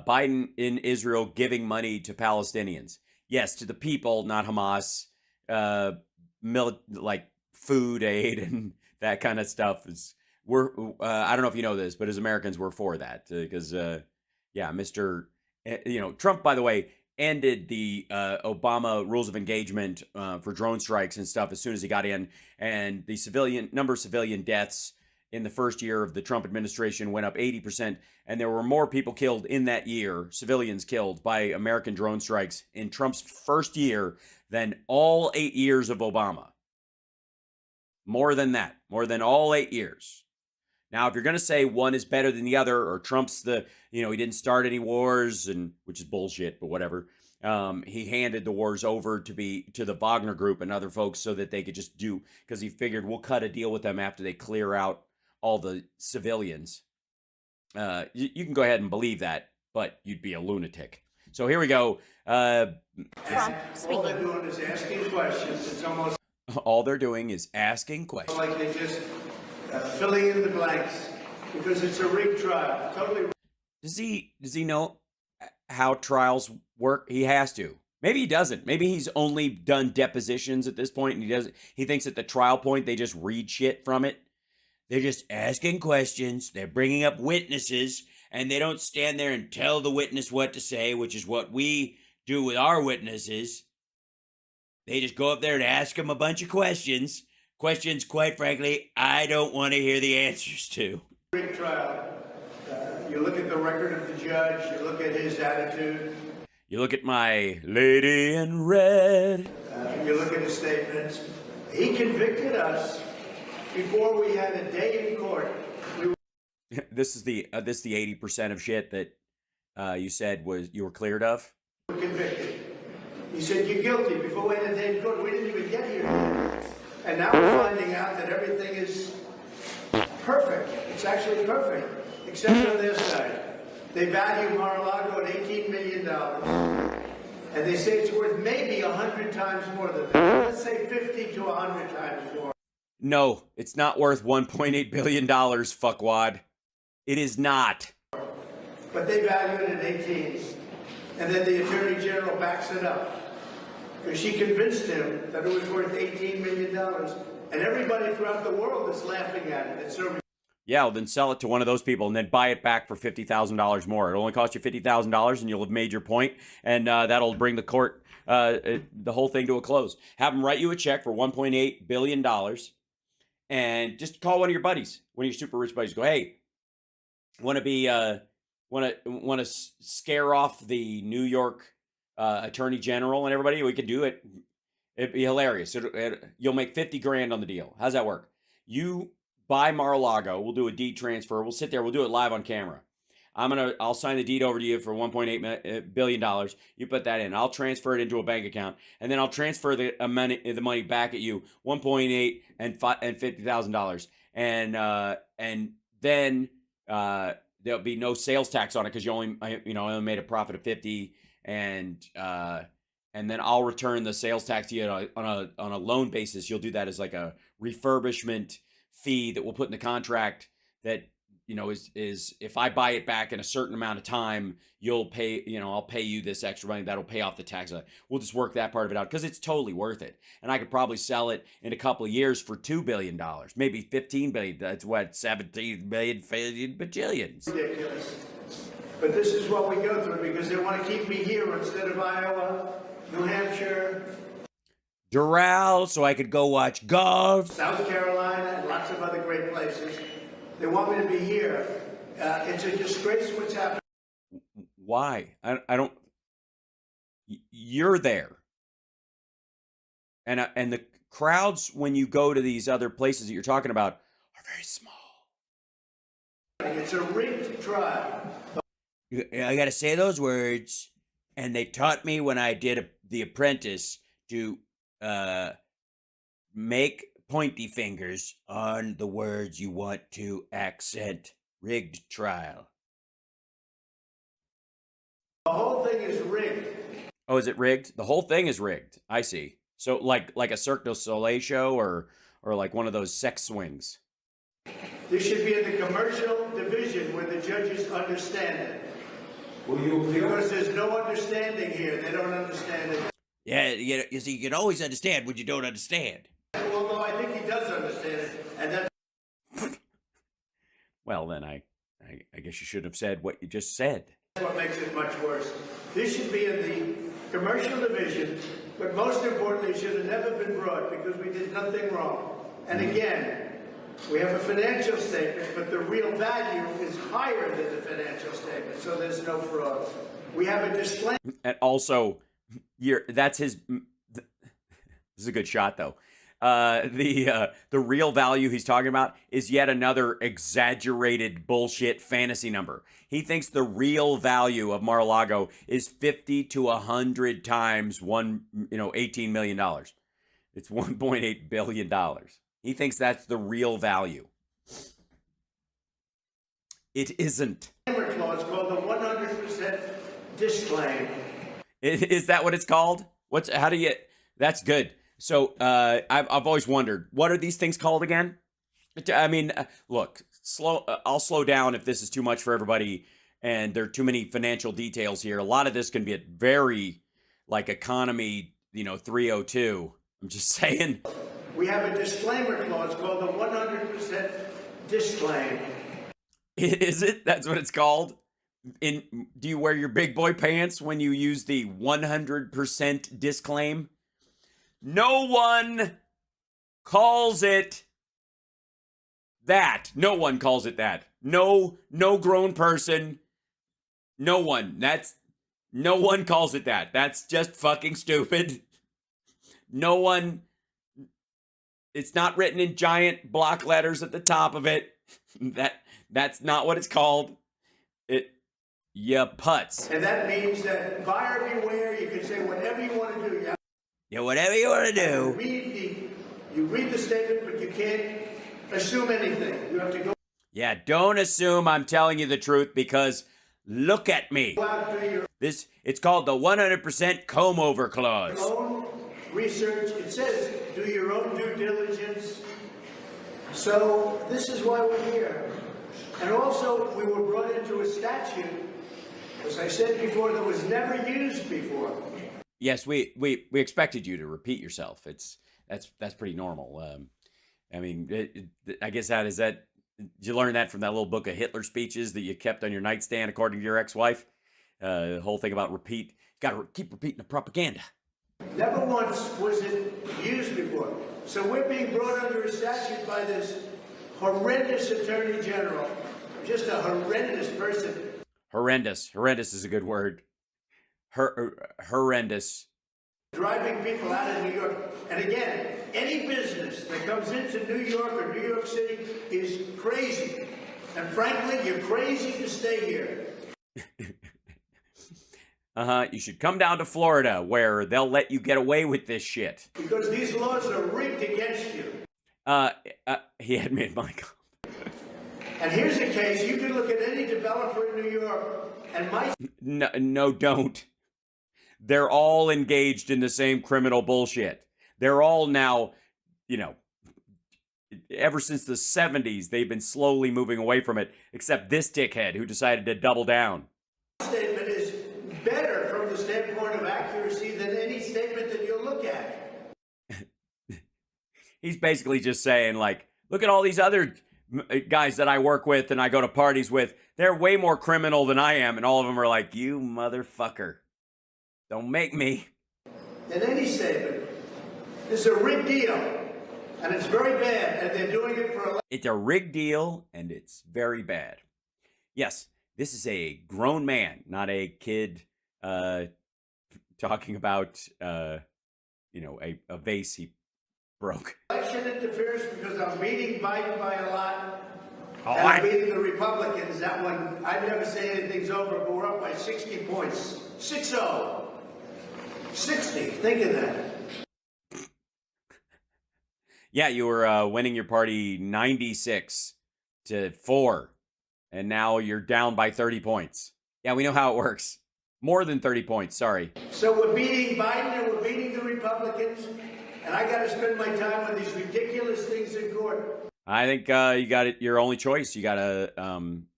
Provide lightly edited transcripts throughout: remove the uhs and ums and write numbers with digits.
Biden in Israel giving money to Palestinians. Yes, to the people, not Hamas. Like food aid and that kind of stuff is. I don't know if you know this, but as Americans, we're for that because yeah, Trump, by the way, ended the Obama rules of engagement for drone strikes and stuff as soon as he got in, and the number of civilian deaths in the first year of the Trump administration went up 80%, and there were more people killed in that year, civilians killed by American drone strikes in Trump's first year than all 8 years of Obama. More than that, more than all 8 years. Now, if you're going to say one is better than the other, or Trump's he didn't start any wars, and which is bullshit, but whatever. He handed the wars over to the Wagner Group and other folks so that they could just because he figured we'll cut a deal with them after they clear out all the civilians. You can go ahead and believe that, but you'd be a lunatic. So here we go. All they're doing is asking questions. It's almost all they're doing is asking questions. Like they're just filling in the blanks because it's a rigged trial. Totally. Does he know how trials work? He has to. Maybe he doesn't. Maybe he's only done depositions at this point, and he thinks at the trial point they just read shit from it. They're just asking questions. They're bringing up witnesses, and they don't stand there and tell the witness what to say, which is what we do with our witnesses. They just go up there and ask them a bunch of questions. Questions, quite frankly, I don't want to hear the answers to. Rigged trial. You look at the record of the judge. You look at his attitude. You look at my lady in red. You look at his statements. He convicted us before we had a day in court. This is the 80% of shit that you said you were cleared of. We were convicted. He said you're guilty before we had a day in court. We didn't even get here. And now we're finding out that everything is perfect. It's actually perfect, except on their side. They value Mar-a-Lago at $18 million. And they say it's worth maybe 100 times more than that. Let's say 50 to 100 times more. No, it's not worth $1.8 billion, fuckwad. It is not. But they value it at 18. And then the Attorney General backs it up. Because she convinced him that it was worth $18 million. And everybody throughout the world is laughing at it. It's serving. Yeah, well, then sell it to one of those people and then buy it back for $50,000 more. It'll only cost you $50,000 and you'll have made your point, and that'll bring the court, the whole thing to a close. Have them write you a check for $1.8 billion and just call one of your buddies, one of your super rich buddies. Go, hey, want to scare off the New York Attorney General and everybody? We could do it. It'd be hilarious. You'll make 50 grand on the deal. How's that work? You buy Mar-a-Lago. We'll do a deed transfer. We'll sit there. We'll do it live on camera. I'll sign the deed over to you for $1.8 billion. You put that in. I'll transfer it into a bank account, and then I'll transfer the money back at you, $1.8 and $50,000, and then there'll be no sales tax on it because you only made a profit of 50, and then I'll return the sales tax to you on a loan basis. You'll do that as like a refurbishment fee that we'll put in the contract that is if I buy it back in a certain amount of time, you'll pay, I'll pay you this extra money that'll pay off the tax. We'll just work that part of it out because it's totally worth it. And I could probably sell it in a couple of years for $2 billion, maybe $15 billion. That's what, 17 billion bajillions. Ridiculous. But this is what we go through because they want to keep me here instead of Iowa, New Hampshire, Doral, so I could go watch golf, South Carolina, and lots of other great places. They want me to be here. It's a disgrace what's happening. Why? I don't. You're there, and the crowds when you go to these other places that you're talking about are very small. It's a rigged trial. I got to say those words, and they taught me when I did The Apprentice to make pointy fingers on the words you want to accent. Rigged trial. The whole thing is rigged. Oh, is it rigged? The whole thing is rigged. I see. So like a Cirque du Soleil show or like one of those sex swings. This should be in the commercial division where the judges understand it. Will you appeal? Because there's no understanding here. They don't understand it. Yeah, you see, you can always understand what you don't understand. Well, no, I think he does understand it, and that's Well, then I guess you should have said what you just said. what makes it much worse. This should be in the commercial division, but most importantly, it should have never been brought because we did nothing wrong. And again, we have a financial statement, but the real value is higher than the financial statement, so there's no fraud. We have a disclaimer. And also, that's his. This is a good shot, though. The real value he's talking about is yet another exaggerated bullshit fantasy number. He thinks the real value of Mar-a-Lago is 50 to 100 times $18 million. It's $1.8 billion. He thinks that's the real value. It isn't. Clause called the 100% disclaim. Is that what it's called? That's good. So I've always wondered, what are these things called again? I mean, look, I'll slow down if this is too much for everybody and there are too many financial details here. A lot of this can be a very, like, economy, 302. I'm just saying. We have a disclaimer clause called the 100% disclaim. Is it? That's what it's called? Do you wear your big boy pants when you use the 100% disclaim? No one calls it that. No one calls it that. No grown person. No one. No one calls it that. That's just fucking stupid. No one. It's not written in giant block letters at the top of it. That's not what it's called. Ya putz. And that means that buyer beware. You can say whatever you want to do. Yeah, whatever you want to do. You read the statement, but you can't assume anything. You have to go. Yeah, don't assume I'm telling you the truth because look at me. It's called the 100% comb over clause. Own research. It says do your own due diligence. So this is why we're here. And also, we were brought into a statute, as I said before, that was never used before. Yes, we expected you to repeat yourself. That's pretty normal. I mean, I guess did you learn that from that little book of Hitler speeches that you kept on your nightstand, according to your ex-wife? The whole thing about got to keep repeating the propaganda. Never once was it used before. So we're being brought under a statute by this horrendous attorney general, just a horrendous person. Horrendous is a good word. Horrendous. Driving people out of New York. And again, any business that comes into New York or New York City is crazy. And frankly, you're crazy to stay here. You should come down to Florida where they'll let you get away with this shit. Because these laws are rigged against you. He had made my comment. And here's a case, you can look at any developer in New York and No, don't. They're all engaged in the same criminal bullshit. They're all now, ever since the 70s, they've been slowly moving away from it, except this dickhead who decided to double down. Statement is better from the standpoint of accuracy than any statement that you'll look at. He's basically just saying, like, look at all these other guys that I work with and I go to parties with. They're way more criminal than I am. And all of them are like, you motherfucker. Don't make me. In any statement, it's a rigged deal. And it's very bad. And they're doing it for It's a rigged deal and it's very bad. Yes, this is a grown man, not a kid talking about, a vase he broke. Election interference because I'm beating Biden by a lot. Oh, and I'm beating the Republicans. That one, I'd never say anything's over, but we're up by 60 points. 6-0. 60. Think of that. Yeah, you were winning your party 96-4. And now you're down by 30 points. Yeah, we know how it works. More than 30 points, sorry. So we're beating Biden and we're beating the Republicans. And I got to spend my time with these ridiculous things in court. I think you got it. Your only choice. You got to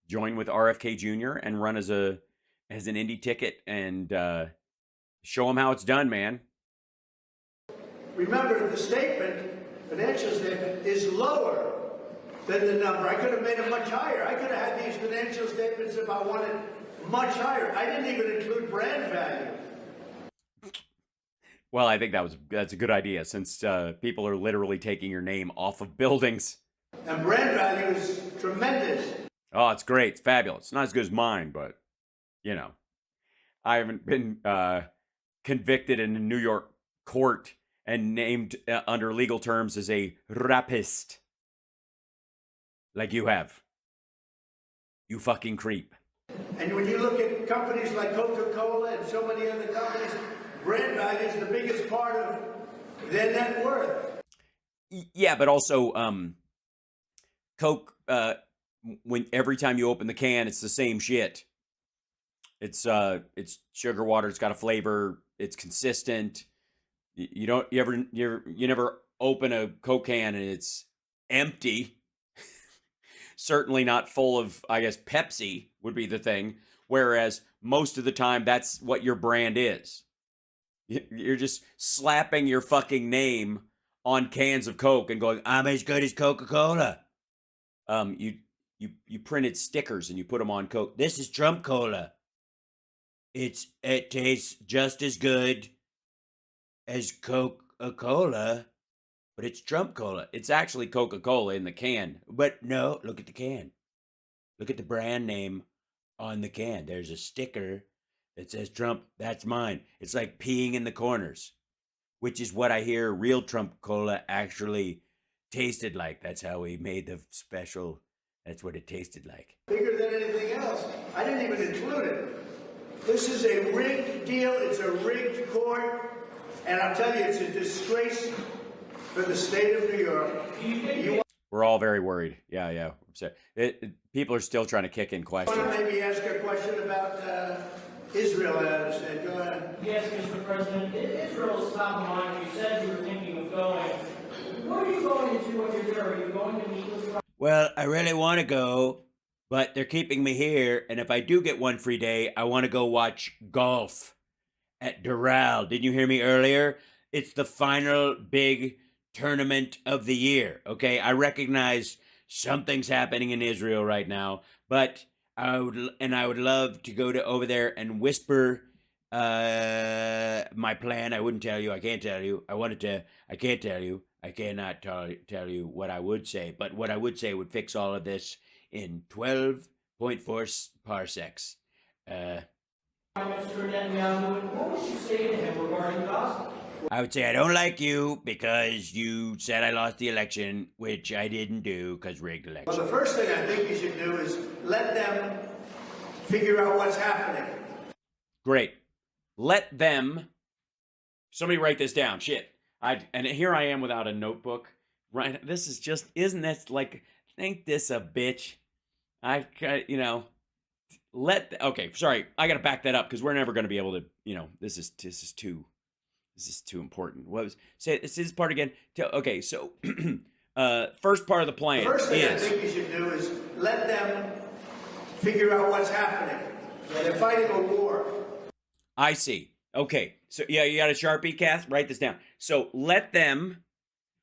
join with RFK Jr. and run as a as an indie ticket and show them how it's done, man. Remember, the statement, financial statement, is lower than the number. I could have made it much higher. I could have had these financial statements if I wanted much higher. I didn't even include brand value. Well, I think that's a good idea, since people are literally taking your name off of buildings. And brand value is tremendous. Oh, it's great. It's fabulous. It's not as good as mine, but, you know. I haven't been convicted in a New York court and named under legal terms as a rapist. Like you have. You fucking creep. And when you look at companies like Coca-Cola and so many other companies, brand value is the biggest part of their net worth. Yeah, but also Coke, when every time you open the can, it's the same shit. It's sugar water. It's got a flavor. It's consistent. You never open a Coke can and it's empty. Certainly not full of, I guess, Pepsi would be the thing. Whereas most of the time, that's what your brand is. You're just slapping your fucking name on cans of Coke and going, "I'm as good as Coca-Cola." You printed stickers and you put them on Coke. This is Trump Cola. It tastes just as good as Coca-Cola, but it's Trump Cola. It's actually Coca-Cola in the can. But no, look at the can. Look at the brand name on the can. There's a sticker that says Trump. That's mine. It's like peeing in the corners, which is what I hear real Trump Cola actually tasted like. That's how we made the special. That's what it tasted like. Bigger than anything else. I didn't even include it. This is a rigged deal. It's a rigged court. And I'll tell you, it's a disgrace for the state of New York. We're all very worried. Yeah. People are still trying to kick in questions. I want to maybe ask a question about Israel, I understand. Go ahead. Yes, Mr. President. Israel is top of mind. You said you were thinking of going. What are you going to do when you're there? Are you going to meet with... Well, I really want to go, but they're keeping me here. And if I do get one free day, I want to go watch golf at Doral. Didn't you hear me earlier? It's the final big tournament of the year. Okay, I recognize something's happening in Israel right now, but I would love to go over there and whisper my plan. I wouldn't tell you. I can't tell you. I can't tell you. I cannot tell you what I would say, but what I would say would fix all of this in 12.4 parsecs. Mr. Netanyahu, what would you say to him regarding Gaza? I would say I don't like you because you said I lost the election, which I didn't do because rigged election. Well, the first thing I think you should do is let them figure out what's happening. Great. Let them. Somebody write this down. Shit. And here I am without a notebook. Right. This is just, isn't this like, ain't this a bitch? Okay, sorry. I got to back that up because we're never going to be able to, this is too important. Say this part again. Okay, so first part of the plan the first thing I think you should do is let them figure out what's happening. They're fighting a war. I see. Okay, so yeah, you got a Sharpie, Kath? Write this down. So let them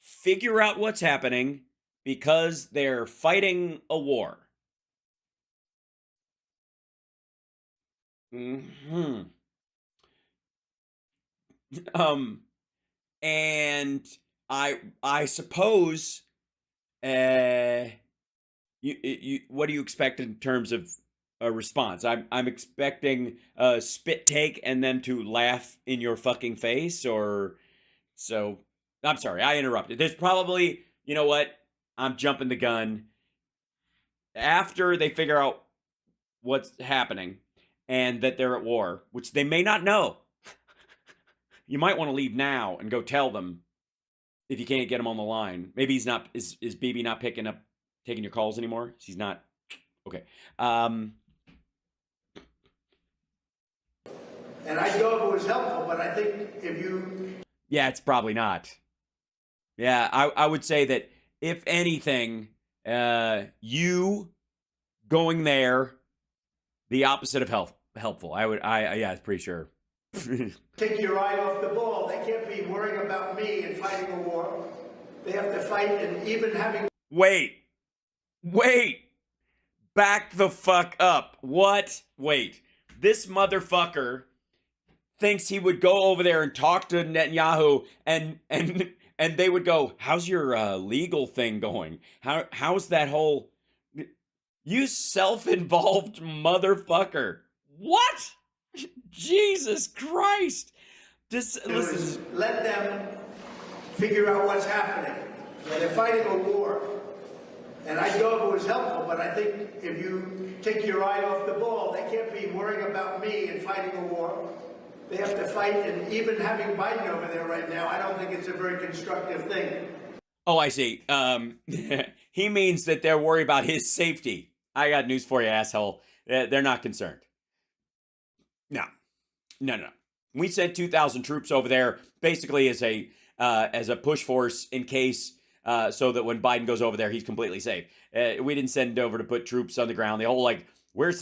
figure out what's happening because they're fighting a war. And I suppose you what do you expect in terms of a response? I'm expecting a spit take and then to laugh in your fucking face, or so. I'm sorry, I interrupted. There's probably, you know what? I'm jumping the gun. After they figure out what's happening and that they're at war, which they may not know. You might want to leave now and go tell them if you can't get him on the line. Maybe he's not, is BB not taking your calls anymore? He's not, okay. And I'd go if it was helpful, but I think if you... Yeah, it's probably not. Yeah, I would say that if anything, you going there, the opposite of helpful. Yeah, it's pretty sure. Take your eye off the ball. They can't be worrying about me and fighting a war. They have to fight and even having... Wait. Back the fuck up. What? Wait. This motherfucker thinks he would go over there and talk to Netanyahu and they would go, how's your legal thing going? How's that whole... You self-involved motherfucker. What? Jesus Christ. Listen. Let them figure out what's happening. They're fighting a war. And I know it was helpful, but I think if you take your eye off the ball, they can't be worrying about me and fighting a war. They have to fight, and even having Biden over there right now, I don't think it's a very constructive thing. Oh, I see. He means that they're worried about his safety. I got news for you, asshole. They're not concerned. No. We sent 2,000 troops over there basically as a push force in case, so that when Biden goes over there, he's completely safe. We didn't send over to put troops on the ground. The whole we're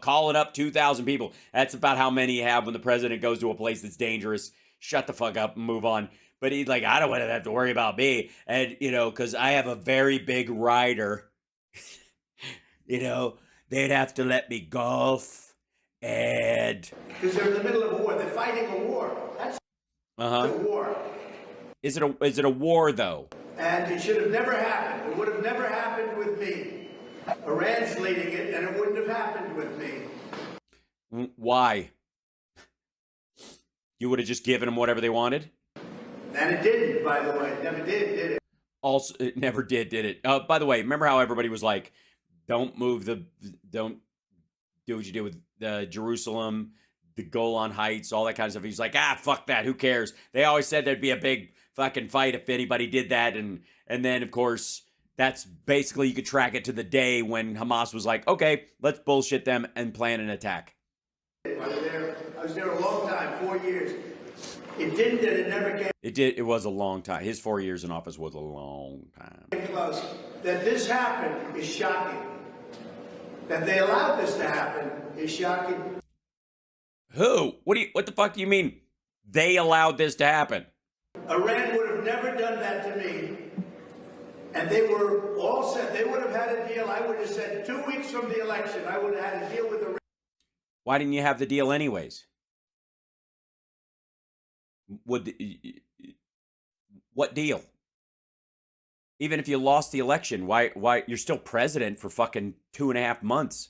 calling up 2,000 people. That's about how many you have when the president goes to a place that's dangerous. Shut the fuck up and move on. But he's like, I don't want to have to worry about me. And, because I have a very big rider. They'd have to let me golf. And... Because they're in the middle of a war. They're fighting a war. That's a war. Is it a war, though? And it should have never happened. It would have never happened with me. Iran's leading it, and it wouldn't have happened with me. Why? You would have just given them whatever they wanted? And it didn't, by the way. It never did it? Also, it never did it? By the way, remember how everybody was like, don't do what you did with Jerusalem, the Golan Heights, all that kind of stuff. He's like, fuck that, who cares? They always said there'd be a big fucking fight if anybody did that, and then, of course, that's basically, you could track it to the day when Hamas was like, okay, let's bullshit them and plan an attack. I was there a long time, 4 years. It didn't, and it never came. It did. It was a long time. His 4 years in office was a long time. Close. That this happened is shocking. That they allowed this to happen is shocking. Who? What the fuck do you mean they allowed this to happen? Iran would have never done that to me. And they were all set. They would have had a deal. I would have said 2 weeks from the election, I would have had a deal with Iran. Why didn't you have the deal anyways? What deal? Even if you lost the election, why you're still president for fucking 2.5 months?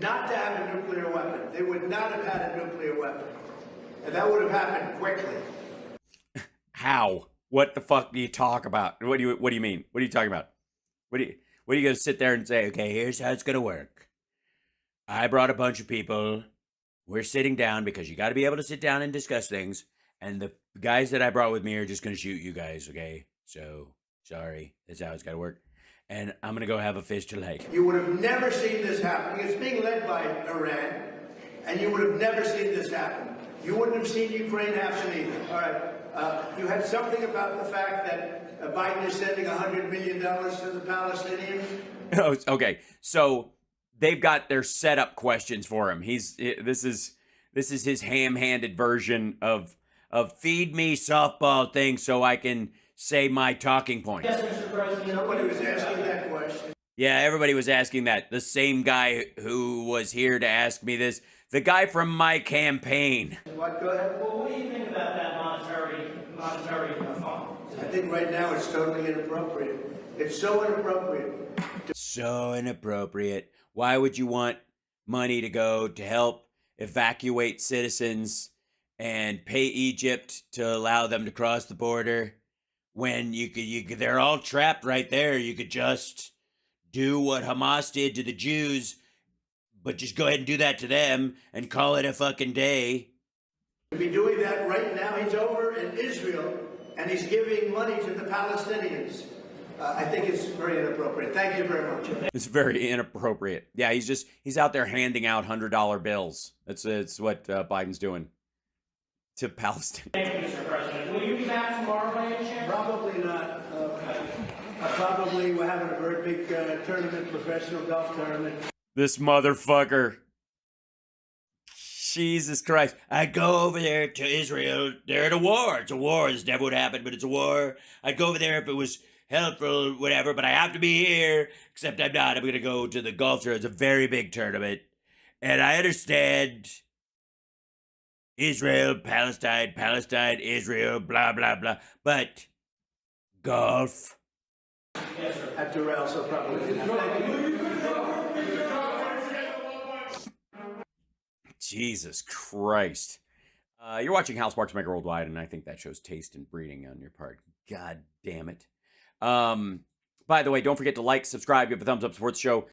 Not to have a nuclear weapon. They would not have had a nuclear weapon. And that would have happened quickly. How? What the fuck do you talk about? What do you mean? What are you talking about? What are you going to sit there and say, okay, here's how it's going to work. I brought a bunch of people. We're sitting down because you got to be able to sit down and discuss things. And the guys that I brought with me are just going to shoot you guys, okay? So, sorry. That's how it's got to work. And I'm going to go have a fish to lake. You would have never seen this happen. It's being led by Iran. And you would have never seen this happen. You wouldn't have seen Ukraine happen either. All right. You had something about the fact that Biden is sending $100 million to the Palestinians. Oh, okay. So they've got their setup questions for him. This is his ham-handed version of feed me softball thing so I can say my talking points. Yes, Mr. President. Nobody was asking that question. Yeah, everybody was asking that. The same guy who was here to ask me this. The guy from my campaign. What? Go ahead. Well, what do you think about that monetary fund? I think right now it's totally inappropriate. It's so inappropriate. So inappropriate. Why would you want money to go to help evacuate citizens and pay Egypt to allow them to cross the border when they're all trapped right there? You could just do what Hamas did to the Jews, but just go ahead and do that to them and call it a fucking day. To be doing that right now. He's over in Israel and he's giving money to the Palestinians. I think it's very inappropriate. Thank you very much. It's very inappropriate. Yeah, he's out there handing out $100 bills. That's what Biden's doing to Palestine. Thank you, Mr. President. Will you be back tomorrow by any chance? Probably not. Probably we're having a very big tournament, professional golf tournament. This motherfucker. Jesus Christ. I'd go over there to Israel. They're at a war. It's a war. This never would happen, but it's a war. I'd go over there if it was helpful, whatever, but I have to be here. Except I'm not. I'm going to go to the golf tournament. It's a very big tournament. And I understand Israel, Palestine, Palestine, Israel, blah, blah, blah. But golf. At Durrell, so probably. Jesus Christ. You're watching How Sparks Make Worldwide, and I think that shows taste and breeding on your part. God damn it. By the way, don't forget to like, subscribe, give a thumbs up, support the show.